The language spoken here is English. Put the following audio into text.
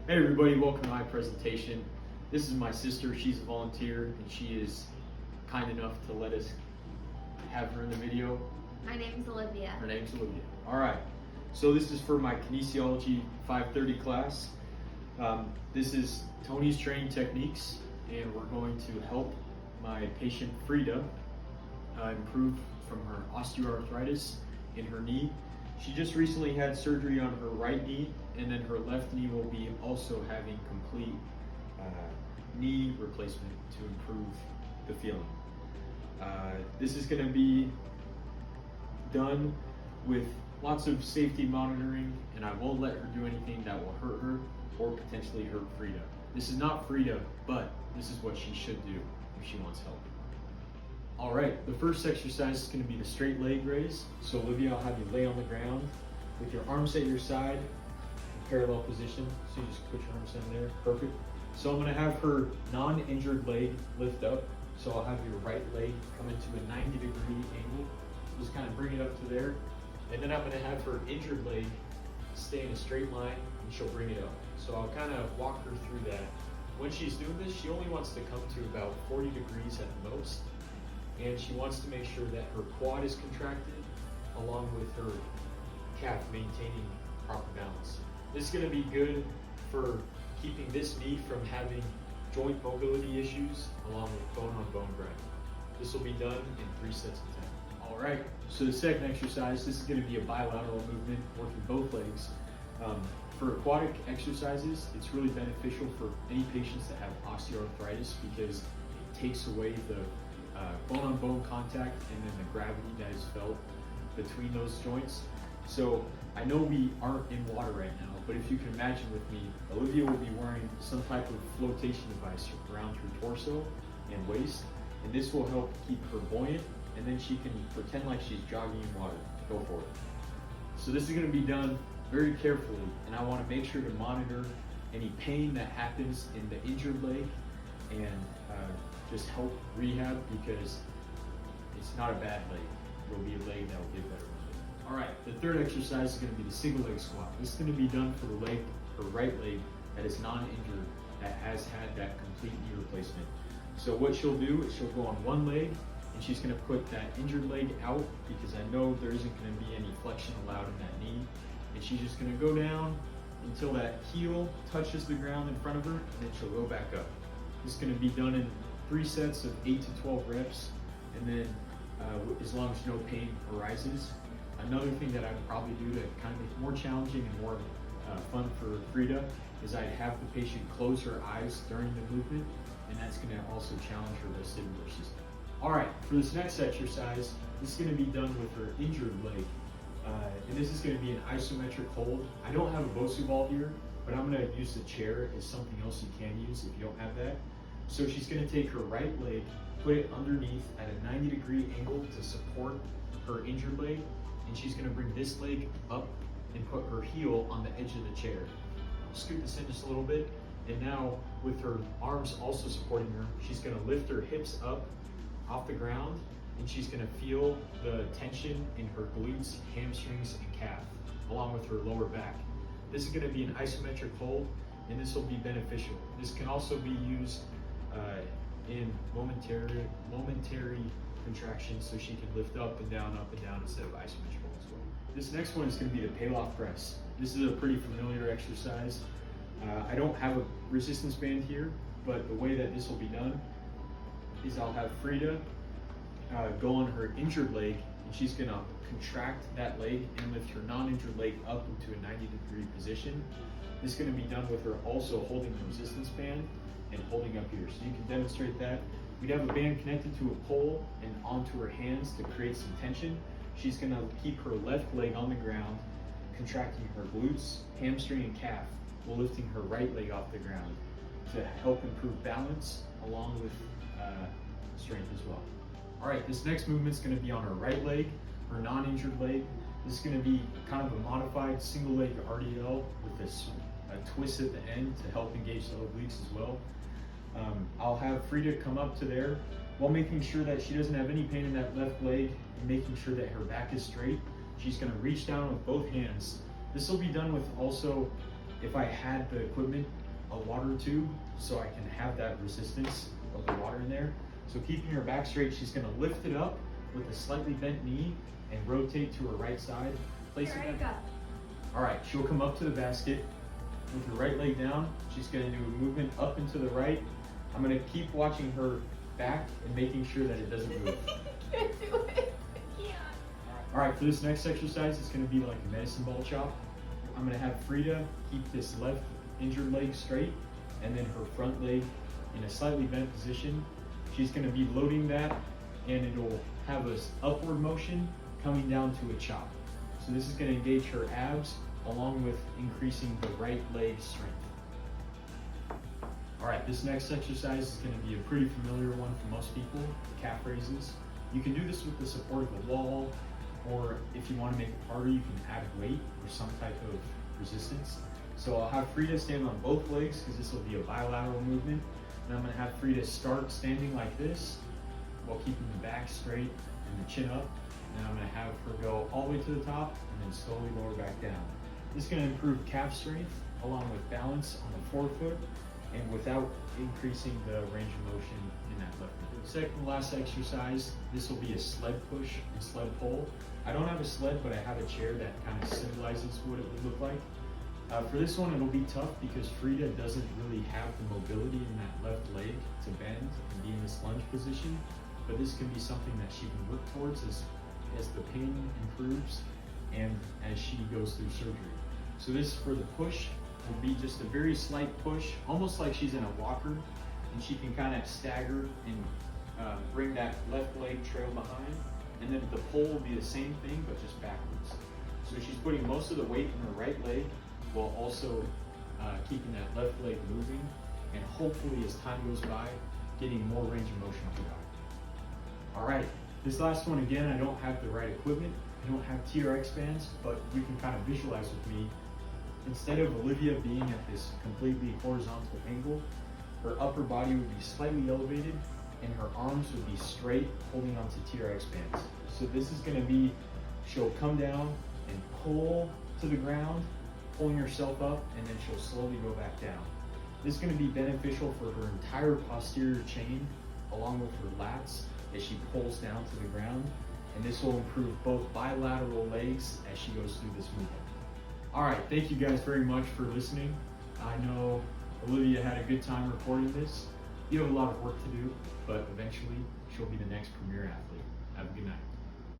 Hey everybody, welcome to my presentation. This is my sister, she's a volunteer, and she is kind enough to let us have her in the video. My name's Olivia. Her name's Olivia. Alright, so this is for my kinesiology 530 class. This is Tony's training techniques, and we're going to help my patient Frida improve from her osteoarthritis in her knee. She just recently had surgery on her right knee, and then her left knee will be also having complete knee replacement to improve the feeling. This is going to be done with lots of safety monitoring, and I won't let her do anything that will hurt her or potentially hurt Frida. This is not Frida, but this is what she should do if she wants help. All right, the first exercise is going to be the straight leg raise. So Olivia, I'll have you lay on the ground with your arms at your side, in parallel position. So you just put your arms down there, perfect. So I'm going to have her non-injured leg lift up. So I'll have your right leg come into a 90-degree angle. Just kind of bring it up to there. And then I'm going to have her injured leg stay in a straight line, and she'll bring it up. So I'll kind of walk her through that. When she's doing this, she only wants to come to about 40 degrees at the most. And she wants to make sure that her quad is contracted along with her calf maintaining proper balance. This is going to be good for keeping this knee from having joint mobility issues along with bone-on-bone grinding. This will be done in 3 sets of 10. All right, so the second exercise, this is going to be a bilateral movement working both legs. For aquatic exercises, it's really beneficial for any patients that have osteoarthritis because it takes away the bone-on-bone contact and then the gravity that is felt between those joints. So I know we aren't in water right now, but if you can imagine with me, Olivia will be wearing some type of flotation device around her torso and waist, and this will help keep her buoyant, and then she can pretend like she's jogging in water. Go for it. So this is going to be done very carefully, and I want to make sure to monitor any pain that happens in the injured leg and just help rehab, because it's not a bad leg. It'll be a leg that will get better. All right, the third exercise is going to be the single leg squat. This is going to be done for the leg, her right leg that is non-injured, that has had that complete knee replacement. So what she'll do is she'll go on one leg, and she's going to put that injured leg out because I know there isn't going to be any flexion allowed in that knee. And she's just going to go down until that heel touches the ground in front of her, and then she'll go back up. This is going to be done in 3 sets of 8 to 12 reps, and then as long as no pain arises. Another thing that I would probably do to kind of make it more challenging and more fun for Frida is I'd have the patient close her eyes during the movement, and that's going to also challenge her vestibular system. All right, for this next exercise, this is going to be done with her injured leg, and this is going to be an isometric hold. I don't have a Bosu ball here, but I'm going to use the chair as something else you can use if you don't have that. So she's going to take her right leg, put it underneath at a 90-degree angle to support her injured leg, and she's going to bring this leg up and put her heel on the edge of the chair. I'll scoot this in just a little bit, and now with her arms also supporting her, she's going to lift her hips up off the ground, and she's going to feel the tension in her glutes, hamstrings, and calf, along with her lower back. This is going to be an isometric hold, and this will be beneficial. This can also be used in momentary contractions, so she can lift up and down instead of isometric as well. This next one is going to be the Palloff press. This is a pretty familiar exercise. I don't have a resistance band here, but the way that this will be done is I'll have Frida go on her injured leg, and she's going to contract that leg and lift her non-injured leg up into a 90-degree position. This is going to be done with her also holding the resistance band and holding up here. So you can demonstrate that. We'd have a band connected to a pole and onto her hands to create some tension. She's going to keep her left leg on the ground, contracting her glutes, hamstring, and calf, while lifting her right leg off the ground to help improve balance along with strength as well. All right, this next movement is going to be on her right leg, her non-injured leg. This is going to be kind of a modified single leg RDL with this twist at the end to help engage the obliques as well. I'll have Frida come up to there while making sure that she doesn't have any pain in that left leg and making sure that her back is straight. She's going to reach down with both hands. This will be done with also if I had the equipment, a water tube, so I can have that resistance of the water in there. So keeping her back straight, she's gonna lift it up with a slightly bent knee and rotate to her right side. Place Here it I go. All right, she'll come up to the basket with her right leg down. She's gonna do a movement up and to the right. I'm gonna keep watching her back and making sure that it doesn't move. Can't do it. I can't. All right, for this next exercise, it's gonna be like a medicine ball chop. I'm gonna have Frida keep this left injured leg straight and then her front leg in a slightly bent position. She's gonna be loading that and it'll have an upward motion coming down to a chop. So this is gonna engage her abs along with increasing the right leg strength. All right, this next exercise is gonna be a pretty familiar one for most people, calf raises. You can do this with the support of a wall, or if you wanna make it harder, you can add weight or some type of resistance. So I'll have Frida stand on both legs because this will be a bilateral movement. And I'm gonna have Frida start standing like this while keeping the back straight and the chin up. And I'm gonna have her go all the way to the top and then slowly lower back down. This is gonna improve calf strength along with balance on the forefoot and without increasing the range of motion in that left foot. The second to last exercise, this will be a sled push and sled pull. I don't have a sled, but I have a chair that kind of symbolizes what it would look like. For this one, it'll be tough because Frida doesn't really have the mobility in that left leg to bend and be in this lunge position, but this can be something that she can work towards as the pain improves and as she goes through surgery. So this for the push will be just a very slight push, almost like she's in a walker, and she can kind of stagger and bring that left leg trail behind. And then the pull will be the same thing, but just backwards. So she's putting most of the weight in her right leg while also keeping that left leg moving, and hopefully as time goes by, getting more range of motion to the body. All right, this last one again, I don't have the right equipment. I don't have TRX bands, but you can kind of visualize with me. Instead of Olivia being at this completely horizontal angle, her upper body would be slightly elevated and her arms would be straight, holding onto TRX bands. So this is gonna be, she'll come down and pull to the ground, pulling herself up, and then she'll slowly go back down. This is gonna be beneficial for her entire posterior chain, along with her lats, as she pulls down to the ground. And this will improve both bilateral legs as she goes through this movement. All right, thank you guys very much for listening. I know Olivia had a good time recording this. You have a lot of work to do, but eventually she'll be the next premier athlete. Have a good night.